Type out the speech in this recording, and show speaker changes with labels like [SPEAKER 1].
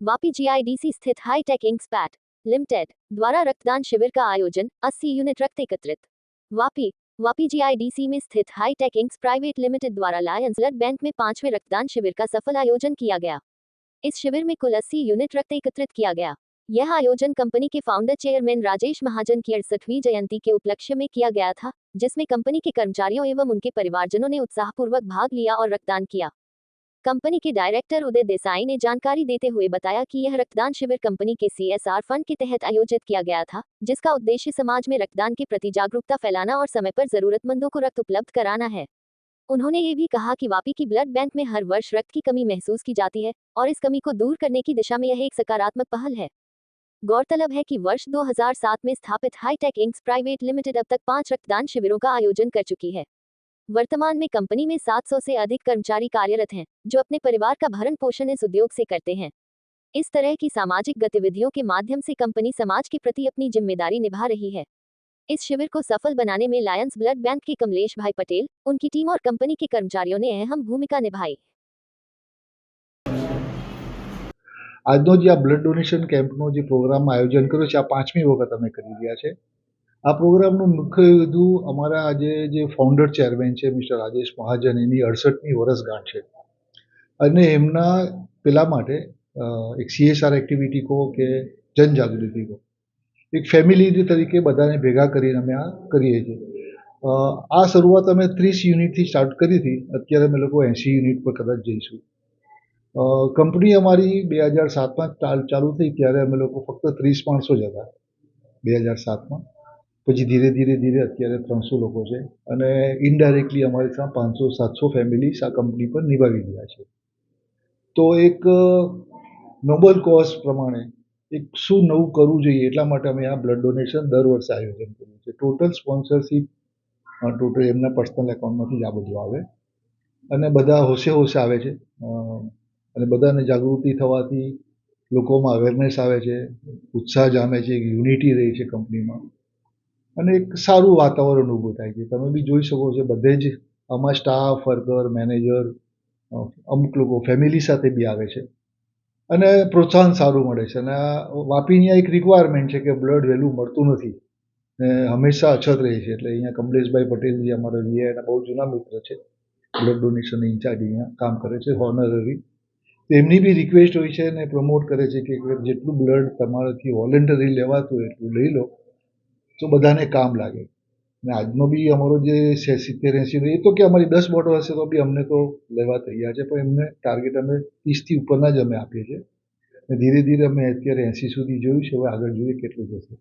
[SPEAKER 1] Vapi GIDC स्थित hi tech इंक्सपैट limited द्वारा रक्तदान शिविर का आयोजन। 80 यूनिट रक्त एकत्रित। वापी जीआईडीसी में स्थित हाईटेक इंक्स प्राइवेट लिमिटेड द्वारा लायंस ब्लड बैंक में 5वें रक्तदान शिविर का सफल आयोजन किया गया। इस शिविर में कुल 80 यूनिट रक्त एकत्रित किया गया। यह आयोजन कंपनी के फाउंडर चेयरमैन राजेश महाजन की 68वीं जयंती के उपलक्ष्य में किया गया था, जिसमें कंपनी के कर्मचारियों एवं उनके परिवारजनों ने उत्साहपूर्वक भाग लिया और रक्तदान किया। कंपनी के डायरेक्टर उदय देसाई ने जानकारी देते हुए बताया कि यह रक्तदान शिविर कंपनी के सीएसआर फंड के तहत आयोजित किया गया था, जिसका उद्देश्य समाज में रक्तदान के प्रति जागरूकता फैलाना और समय पर जरूरतमंदों को रक्त उपलब्ध कराना है। उन्होंने ये भी कहा कि वापी की ब्लड बैंक में हर वर्ष रक्त की कमी महसूस की जाती है और इस कमी को दूर करने की दिशा में यह एक सकारात्मक पहल है। गौरतलब है कि वर्ष 2007 में स्थापित हाईटेक इंक्स प्राइवेट लिमिटेड अब तक 5 रक्तदान शिविरों का आयोजन कर चुकी है। वर्तमान में कंपनी में 700 से अधिक कर्मचारी कार्यरत हैं, जो अपने परिवार का भरण पोषण इस उद्योग से करते हैं। इस तरह की सामाजिक गतिविधियों के माध्यम से कंपनी समाज के प्रति अपनी जिम्मेदारी निभा रही है। इस शिविर को सफल बनाने में लायंस ब्लड बैंक के कमलेश भाई पटेल, उनकी टीम और कंपनी के कर्मचारियों ने अहम भूमिका निभाई।
[SPEAKER 2] આજનો જે આ બ્લડ ડોનેશન કેમ્પનો જે પ્રોગ્રામમાં આયોજન કર્યો છે, આ 5મી વખત અમે કરી રહ્યા છે। આ પ્રોગ્રામનું મુખ્ય હેતુ અમારા આજે જે ફાઉન્ડર ચેરમેન છે મિસ્ટર રાજેશ મહાજન, એની 68મી વર્ષગાંઠ છે અને એમના પેલા માટે એક CSR એક્ટિવિટી કહો કે જનજાગૃતિ કહો, એક ફેમિલી તરીકે બધાને ભેગા કરીને અમે આ કરીએ છીએ। આ શરૂઆત અમે 30 યુનિટથી સ્ટાર્ટ કરી હતી, અત્યારે અમે લોકો 80 યુનિટ પર કદાચ જઈશું। કંપની અમારી 2007માં ચાલુ થઈ ત્યારે અમે લોકો ફક્ત 30 માણસો જ હતા 2007માં। પછી ધીરે ધીરે અત્યારે 300 લોકો છે અને ઇનડાયરેક્ટલી અમારી ત્યાં 500-700 ફેમિલીઝ આ કંપની પર નિભાવી રહ્યા છે। તો એક નોબલ કોઝ પ્રમાણે એક શું નવું કરવું જોઈએ એટલા માટે અમે આ બ્લડ ડોનેશન દર વર્ષે આયોજન કર્યું છે। ટોટલ સ્પોન્સરશીપ ટોટલ એમના પર્સનલ એકાઉન્ટમાંથી જ આ બધું આવે અને બધા હોશે આવે છે અને બધાને જાગૃતિ થવાથી લોકોમાં અવેરનેસ આવે છે, ઉત્સાહ જામે છે, એક યુનિટી રહી છે કંપનીમાં અને એક સારું વાતાવરણ ઊભું થાય છે। તમે બી જોઈ શકો છો, બધે જ આમાં સ્ટાફ, વર્કર, મેનેજર, અમુક લોકો ફેમિલી સાથે બી આવે છે અને પ્રોત્સાહન સારું મળે છે। અને આ વાપીની એક રિક્વાયરમેન્ટ છે કે બ્લડ વહેલું મળતું નથી ને હંમેશા અછત રહે છે, એટલે અહીંયા કમલેશભાઈ પટેલ જે અમારા VIના બહુ જૂના મિત્ર છે, બ્લડ ડોનેશન ઇન્ચાર્જ અહીંયા કામ કરે છે હોનરરી, તેમની બી રિક્વેસ્ટ હોય છે અને પ્રમોટ કરે છે કે જેટલું બ્લડ તમારાથી વોલેન્ટરી લેવાતું હોય એટલું લઈ લો તો બધાને કામ લાગે। અને આજનો બી અમારો જે 70-80 એ તો કે અમારી 10 બોટલ હશે તો બી અમને તો લેવા તૈયાર છે, પણ એમને ટાર્ગેટ અમે 30થી ઉપરના જ અમે આપીએ છીએ અને ધીરે ધીરે અમે અત્યારે 80 સુધી જોયું છે, હવે આગળ જોઈએ કેટલું જશે।